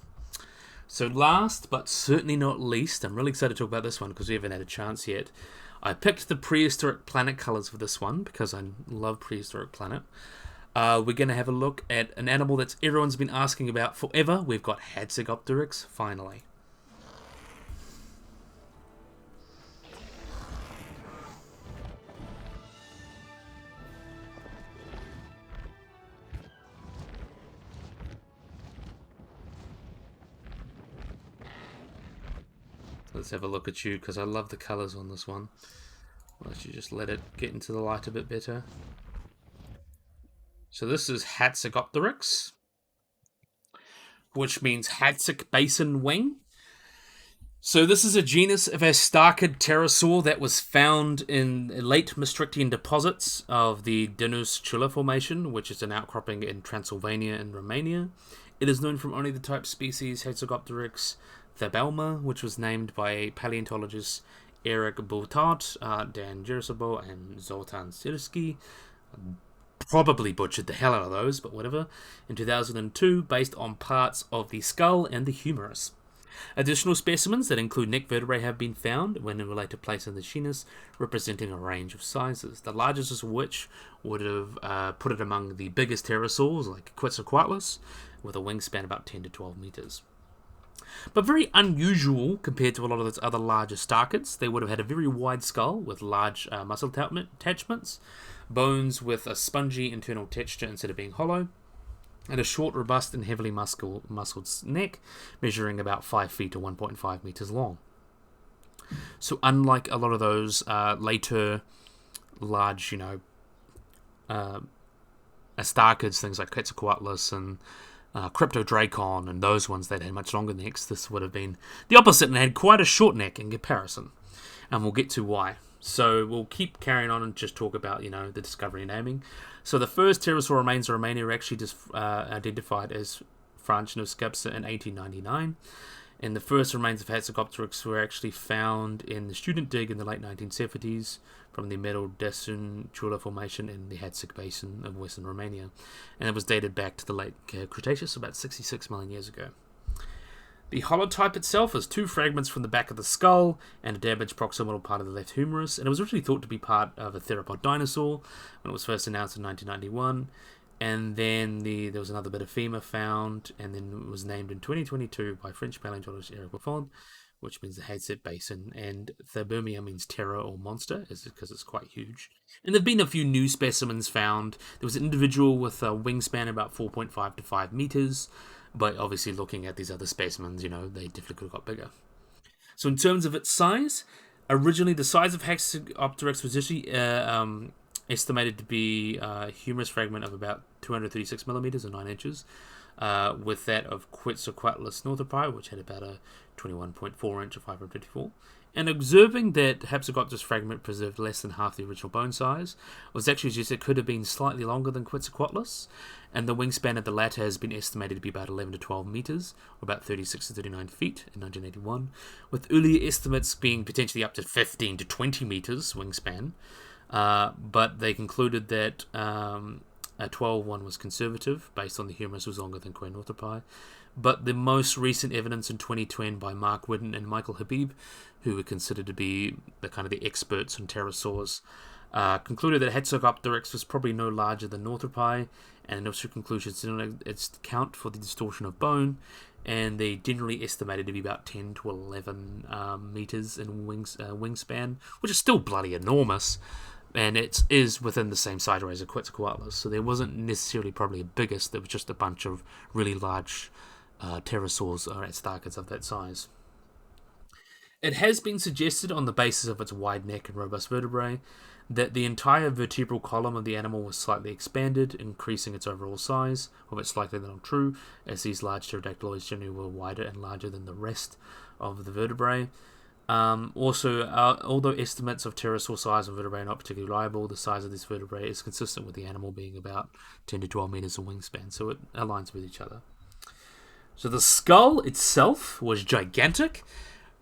So last, but certainly not least, I'm really excited to talk about this one because we haven't had a chance yet. I picked the prehistoric planet colors for this one because I love prehistoric planet. We're going to have a look at an animal that everyone's been asking about forever. We've got Hatzegopteryx, finally. Let's have a look at you, because I love the colours on this one. Let's just let it get into the light a bit better. So this is Hatzegopteryx, which means Hatzeg Basin Wing. So this is a genus of a starkid pterosaur that was found in late Maastrichtian deposits of the Dinosaur Formation, which is an outcropping in Transylvania and Romania. It is known from only the type species Hatzegopteryx thabelma, which was named by paleontologists Eric Boutard, Dan Jerisabo, and Zoltan Sirski. Probably butchered the hell out of those, but whatever. In 2002, based on parts of the skull and the humerus. Additional specimens that include neck vertebrae have been found when in related place in the genus, representing a range of sizes. The largest of which would have put it among the biggest pterosaurs, like Quetzalcoatlus, with a wingspan about 10 to 12 meters. But very unusual compared to a lot of those other larger starkids. They would have had a very wide skull with large muscle attachments, bones with a spongy internal texture instead of being hollow, and a short, robust, and heavily muscled neck, measuring about 5 feet to 1.5 meters long. So unlike a lot of those later large, starkids, things like Quetzalcoatlus and Cryptodracon and those ones that had much longer necks, this would have been the opposite and had quite a short neck in comparison. And we'll get to why. So we'll keep carrying on and just talk about, the discovery and naming. So the first pterosaur remains of Romania were actually just identified as Franchnoscapsa in 1899. And the first remains of Hatzegopteryx were actually found in the student dig in the late 1970s from the Metal Desun Chula Formation in the Hatzeg Basin of western Romania. And it was dated back to the late Cretaceous, about 66 million years ago. The holotype itself is 2 fragments from the back of the skull and a damaged proximal part of the left humerus, and it was originally thought to be part of a theropod dinosaur when it was first announced in 1991. And then there was another bit of femur found, and then it was named in 2022 by French paleontologist Eric Buffon, which means the Hatzegopteryx Basin, and Thabermia means terror or monster, because it's quite huge. And there have been a few new specimens found. There was an individual with a wingspan about 4.5 to 5 meters, but obviously looking at these other specimens, they definitely could have got bigger. So in terms of its size, originally the size of Hatzegopteryx was actually estimated to be a humerus fragment of about 236 millimeters or 9 inches, with that of Quetzalcoatlus northopi, which had about a 21.4 inch or 554. And observing that Hatzegopteryx fragment preserved less than half the original bone size was actually just it could have been slightly longer than Quetzalcoatlus, and the wingspan of the latter has been estimated to be about 11 to 12 meters, or about 36 to 39 feet in 1981, with earlier estimates being potentially up to 15 to 20 meters wingspan. But they concluded that a 12 one was conservative, based on the humerus was longer than Quetzalcoatlus. But the most recent evidence in 2010 by Mark Whidden and Michael Habib, who were considered to be the experts on pterosaurs, concluded that Hatzegopteryx was probably no larger than Northopi, and also conclusions didn't account for the distortion of bone, and they generally estimated to be about 10 to 11 meters in wingspan, which is still bloody enormous. And it is within the same size range as Quetzalcoatlus, so there wasn't necessarily probably a biggest, there was just a bunch of really large pterosaurs or starkids of that size. It has been suggested, on the basis of its wide neck and robust vertebrae, that the entire vertebral column of the animal was slightly expanded, increasing its overall size, although it's likely not true, as these large pterodactyloids generally were wider and larger than the rest of the vertebrae. Although estimates of pterosaur size of vertebrae are not particularly reliable, the size of this vertebrae is consistent with the animal being about 10 to 12 meters in wingspan, so it aligns with each other. So the skull itself was gigantic,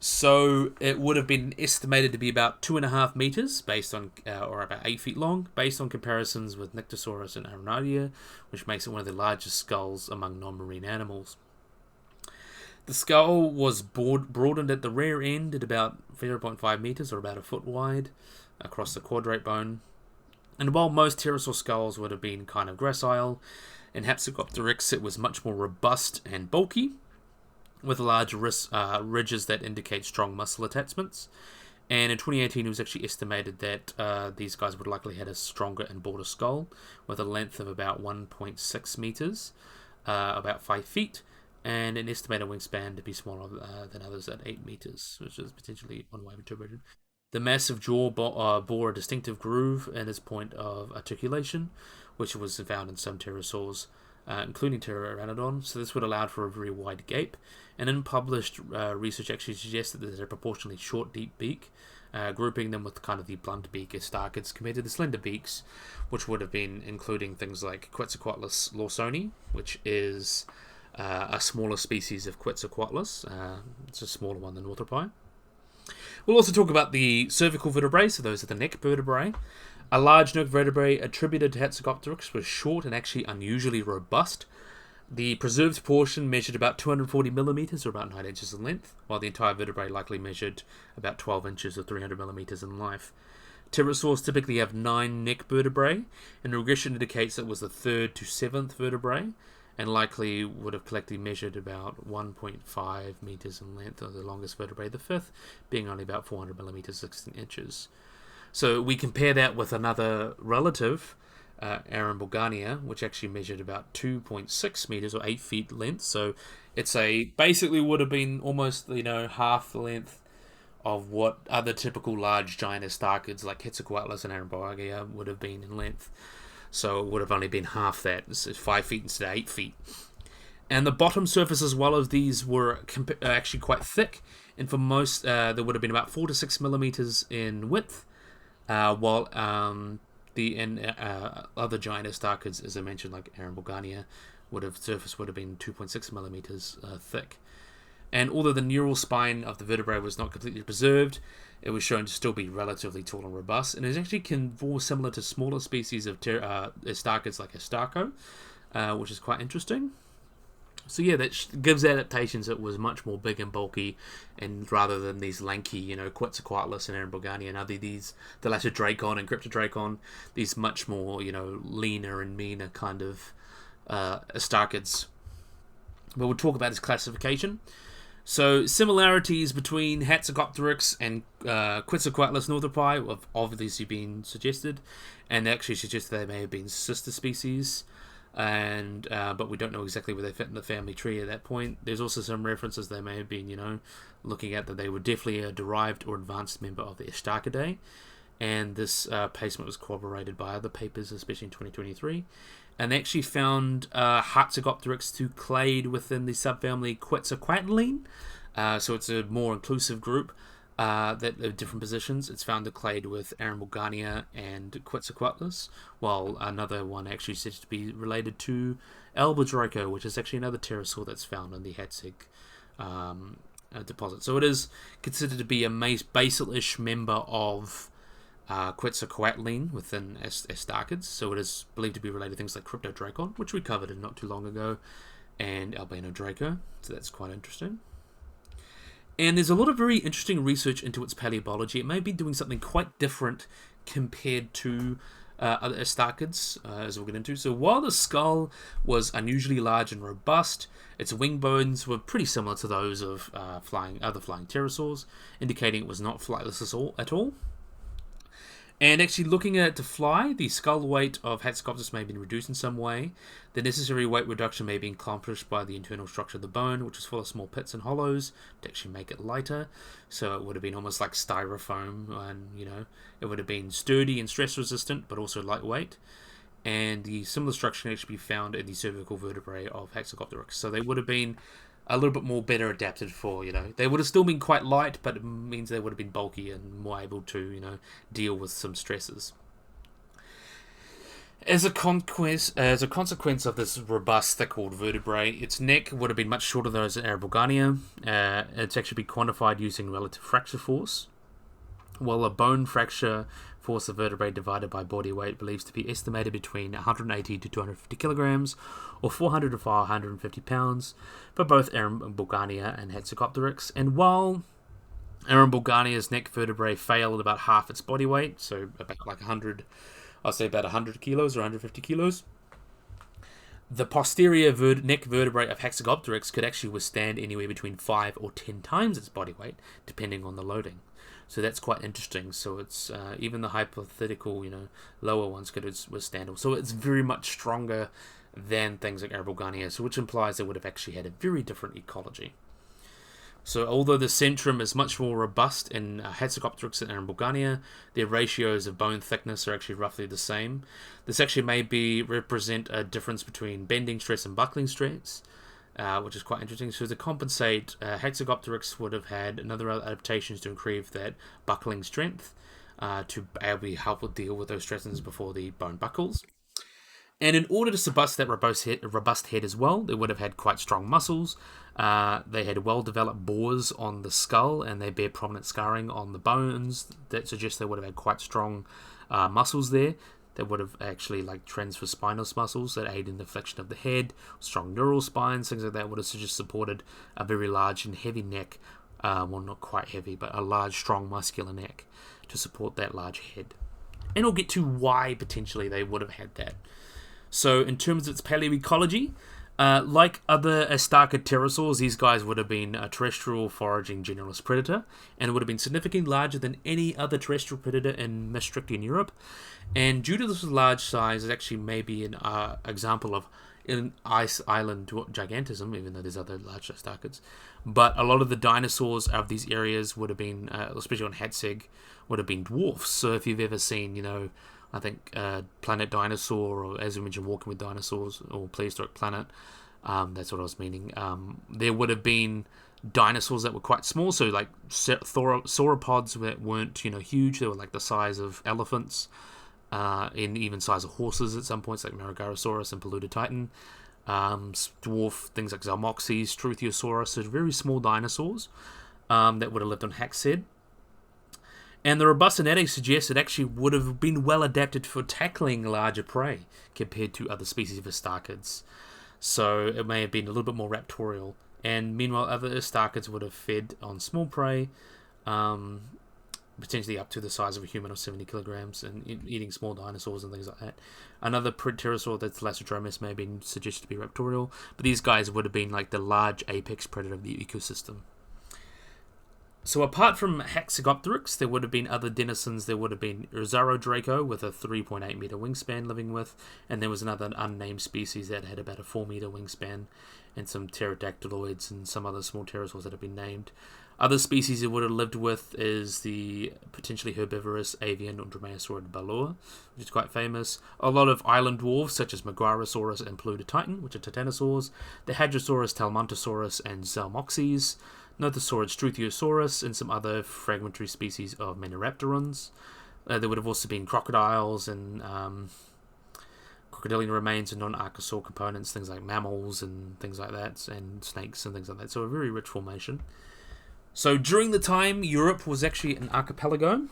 so it would have been estimated to be about 2.5 meters, based on, or about 8 feet long, based on comparisons with Nyctosaurus and Aronaria, which makes it one of the largest skulls among non-marine animals. The skull was broadened at the rear end at about 0.5 meters, or about a foot wide, across the quadrate bone. And while most pterosaur skulls would have been kind of gracile, in Hatzegopteryx it was much more robust and bulky, with large ridges that indicate strong muscle attachments. And in 2018 it was actually estimated that these guys would likely have a stronger and broader skull, with a length of about 1.6 meters, about 5 feet, and an estimated wingspan to be smaller than others at 8 meters, which is potentially one way of interpreting. The massive jaw bore a distinctive groove in its point of articulation, which was found in some pterosaurs, including Pteranodon, so this would allow for a very wide gape. And unpublished research actually suggests that there's a proportionally short, deep beak, grouping them with kind of the blunt beak as starkids compared to the slender beaks, which would have been including things like Quetzalcoatlus lawsoni, which is a smaller species of Quetzalcoatlus. It's a smaller one than Orthopi. We'll also talk about the cervical vertebrae, so those are the neck vertebrae. A large neck vertebrae attributed to Hatzegopteryx was short and actually unusually robust. The preserved portion measured about 240 millimeters, or about 9 inches in length, while the entire vertebrae likely measured about 12 inches or 300 millimeters in life. Pterosaurs typically have 9 neck vertebrae, and regression indicates it was the 3rd to 7th vertebrae, and likely would have collectively measured about 1.5 meters in length, or the longest vertebrae, the 5th, being only about 400 millimeters, 16 inches. So we compare that with another relative, Aramborgania, which actually measured about 2.6 meters, or 8 feet length. So it's basically would have been almost, half the length of what other typical large giant starkids like Quetzalcoatlus and Aramborgania would have been in length. So it would have only been half that. It's 5 feet instead of 8 feet. And the bottom surface as well as these were actually quite thick. And for most, there would have been about 4 to 6 millimeters in width. While the other giant starkids, as I mentioned, like Aramborgania, surface would have been 2.6 millimeters thick. And although the neural spine of the vertebrae was not completely preserved, it was shown to still be relatively tall and robust, and is actually more similar to smaller species of starkids like Astarco, which is quite interesting. So yeah, that gives adaptations that was much more big and bulky, and rather than these lanky, Quetzalcoatlus and Erebogania and these Thalassodracon and Cryptodracon, these much more, leaner and meaner kind of Astarchids. But we'll talk about his classification. So similarities between Hatzegopteryx and Quetzalcoatlus northopi have obviously been suggested, and they actually suggest they may have been sister species. And but we don't know exactly where they fit in the family tree at that point. There's also some references they may have been, looking at that they were definitely a derived or advanced member of the Astarchidae, and this placement was corroborated by other papers, especially in 2023. And they actually found Hatzegopteryx to clade within the subfamily Quetzalcoatline, so it's a more inclusive group that of different positions. It's found to clade with Erebogania and Quetzalcoatlus, while another one actually said to be related to Albadraco, which is actually another pterosaur that's found in the Hatzeg deposit. So it is considered to be a basal-ish member of Quetzalcoatline within Astarchids, so it is believed to be related to things like Cryptodracon, which we covered not too long ago, and Albinodraco, so that's quite interesting. And there's a lot of very interesting research into its paleobiology. It may be doing something quite different compared to other Astarchids, as we'll get into. So while the skull was unusually large and robust, its wing bones were pretty similar to those of other flying pterosaurs, indicating it was not flightless at all. And actually looking at it to fly, the skull weight of Hatzegopteryx may have been reduced in some way. The necessary weight reduction may have been accomplished by the internal structure of the bone, which is full of small pits and hollows to actually make it lighter. So it would have been almost like styrofoam, and it would have been sturdy and stress resistant, but also lightweight. And the similar structure can actually be found in the cervical vertebrae of Hatzegopteryx. So they would have been a little bit more better adapted for, they would have still been quite light, but it means they would have been bulky and more able to, deal with some stresses. As a consequence of this robust, thick-walled vertebrae, its neck would have been much shorter than those of Erebogania. It's actually been quantified using relative fracture force, while a bone fracture force of vertebrae divided by body weight believes to be estimated between 180 to 250 kilograms, or 400 to 450 pounds, for both Erebogania and Hatzegopteryx. And while Erebogania's neck vertebrae fail at about half its body weight, so about like 100, I'll say about 100 kilos or 150 kilos, the posterior neck vertebrae of Hatzegopteryx could actually withstand anywhere between 5 or 10 times its body weight, depending on the loading. So that's quite interesting. So it's even the hypothetical, lower ones could withstand. So it's very much stronger than things like Erebogania, so which implies they would have actually had a very different ecology. So although the centrum is much more robust in Hatzegopteryx and Erebogania, their ratios of bone thickness are actually roughly the same. This actually may represent a difference between bending stress and buckling stress, which is quite interesting. So to compensate, Hatzegopteryx would have had another adaptations to increase that buckling strength to help deal with those stresses before the bone buckles. And in order to robust that robust head as well, they would have had quite strong muscles. They had well-developed bores on the skull, and they bear prominent scarring on the bones that suggests they would have had quite strong muscles there. They would have actually transverspinous muscles that aid in the flexion of the head, strong neural spines, things like that would have just supported a very large and heavy neck. Well, not quite heavy, but a large, strong, muscular neck to support that large head. And we'll get to why potentially they would have had that. So in terms of its paleoecology, like other Astarchid pterosaurs, these guys would have been a terrestrial foraging generalist predator, and would have been significantly larger than any other terrestrial predator in Maastrichtian Europe. And due to this large size, it actually may be an example of an ice island gigantism, even though there's other large Astarchids. But a lot of the dinosaurs of these areas would have been, especially on Hatzeg, would have been dwarfs. So if you've ever seen, I think Planet Dinosaur, or as we mentioned, Walking with Dinosaurs, or Prehistoric Planet, that's what I was meaning. There would have been dinosaurs that were quite small, so like sauropods that weren't, huge. They were like the size of elephants, in even size of horses at some points, like Maragorasaurus and Paludotitan. Dwarf things like Zalmoxes, Struthiosaurus, so very small dinosaurs that would have lived on Hatzeg. And the robust genetics suggests it actually would have been well adapted for tackling larger prey compared to other species of Astarchids. So it may have been a little bit more raptorial. And meanwhile, other Earthstarkids would have fed on small prey, potentially up to the size of a human of 70 kilograms, and eating small dinosaurs and things like that. Another pterosaur that's Lasodromus may have been suggested to be raptorial, but these guys would have been like the large apex predator of the ecosystem. So apart from Hatzegopteryx, there would have been other denizens. There would have been Draco with a 3.8 meter wingspan living with, and there was another unnamed species that had about a 4 meter wingspan, and some pterodactyloids and some other small pterosaurs that have been named. Other species it would have lived with is the potentially herbivorous avian or dromaeosaurid balor, which is quite famous. A lot of island dwarfs such as Maguirosaurus and Plutititan, which are titanosaurs. The Hadrosaurus, Talmontosaurus, and Zalmoxes. Nothosaurus, Struthiosaurus, and some other fragmentary species of Maniraptorans. There would have also been crocodiles and crocodilian remains and non-archosaur components, things like mammals and things like that, and snakes and things like that. So a very rich formation. So during the time, Europe was actually an archipelago.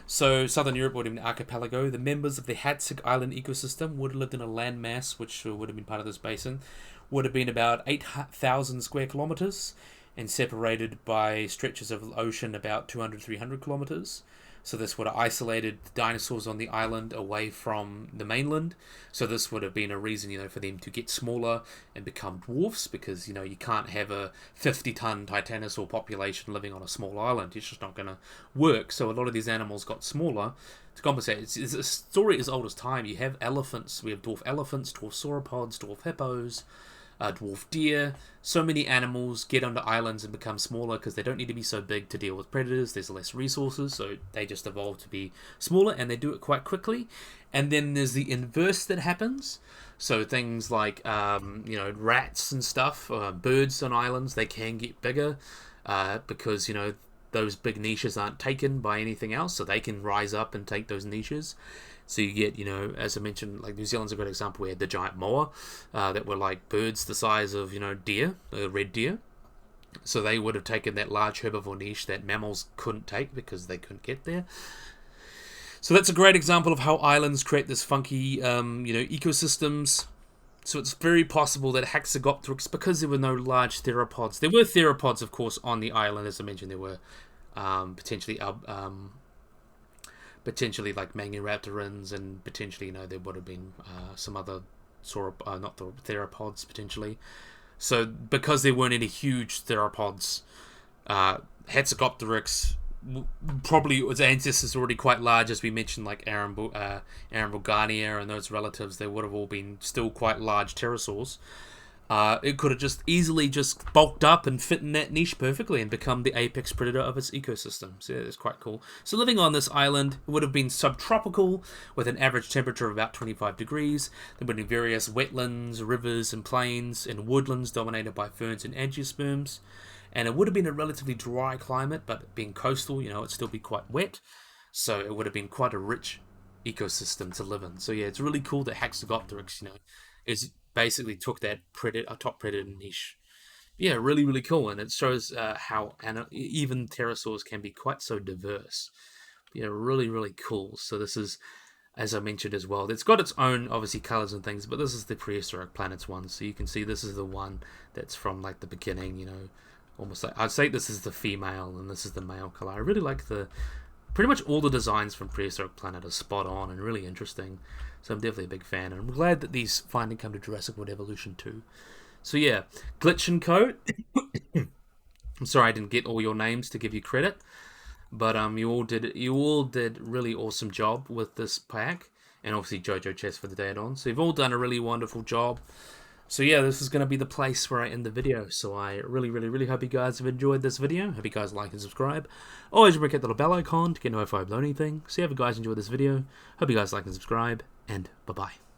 So southern Europe would have been an archipelago. The members of the Hatzeg Island ecosystem would have lived in a landmass, which would have been part of this basin, would have been about 8,000 square kilometers, and separated by stretches of ocean about 200-300 kilometers. So this would have isolated the dinosaurs on the island away from the mainland. So this would have been a reason, for them to get smaller and become dwarfs, because, you can't have a 50-ton titanosaur population living on a small island. It's just not going to work. So a lot of these animals got smaller to compensate. It's a story as old as time. You have elephants. We have dwarf elephants, dwarf sauropods, dwarf hippos, dwarf deer. So many animals get onto islands and become smaller because they don't need to be so big to deal with predators. There's less resources, so they just evolve to be smaller, and they do it quite quickly. And then there's the inverse that happens. So things like rats and stuff, birds on islands, they can get bigger because those big niches aren't taken by anything else, so they can rise up and take those niches. So you get, as I mentioned, like New Zealand's a great example. We had the giant moa that were like birds the size of, deer, red deer. So they would have taken that large herbivore niche that mammals couldn't take because they couldn't get there. So that's a great example of how islands create this funky, ecosystems. So it's very possible that Hatzegopteryx, because there were no large theropods, there were theropods, of course, on the island. As I mentioned, there were potentially like Maniraptorans, and potentially, there would have been some other not the theropods potentially. So because there weren't any huge theropods, Hatzegopteryx probably its ancestors already quite large, as we mentioned, like Arambulgania and those relatives. They would have all been still quite large pterosaurs. It could have just easily just bulked up and fit in that niche perfectly and become the apex predator of its ecosystem. So yeah, it's quite cool. So living on this island, it would have been subtropical with an average temperature of about 25 degrees. There would have been various wetlands, rivers and plains, and woodlands dominated by ferns and angiosperms. And it would have been a relatively dry climate, but being coastal, it'd still be quite wet. So it would have been quite a rich ecosystem to live in. So yeah, it's really cool that Hatzegopteryx, is basically took that top predator niche. Yeah, really, really cool. And it shows how even pterosaurs can be quite so diverse. Yeah, really, really cool. So this is, as I mentioned as well, it's got its own, obviously, colors and things, but this is the prehistoric planets one. So you can see this is the one that's from, like, the beginning, almost like, I'd say this is the female and this is the male color. I really like pretty much all the designs from Prehistoric Planet are spot on and really interesting. So I'm definitely a big fan, and I'm glad that these finally come to Jurassic World Evolution 2. So yeah, Glitch and Co. I'm sorry I didn't get all your names to give you credit, but you all did really awesome job with this pack, and obviously Jojo Chess for the Daeodon. So you've all done a really wonderful job. So yeah, this is going to be the place where I end the video. So I really, really, really hope you guys have enjoyed this video. Hope you guys like and subscribe. Always remember to hit the little bell icon to get notified about anything. So yeah, if you guys enjoyed this video, hope you guys like and subscribe, and bye-bye.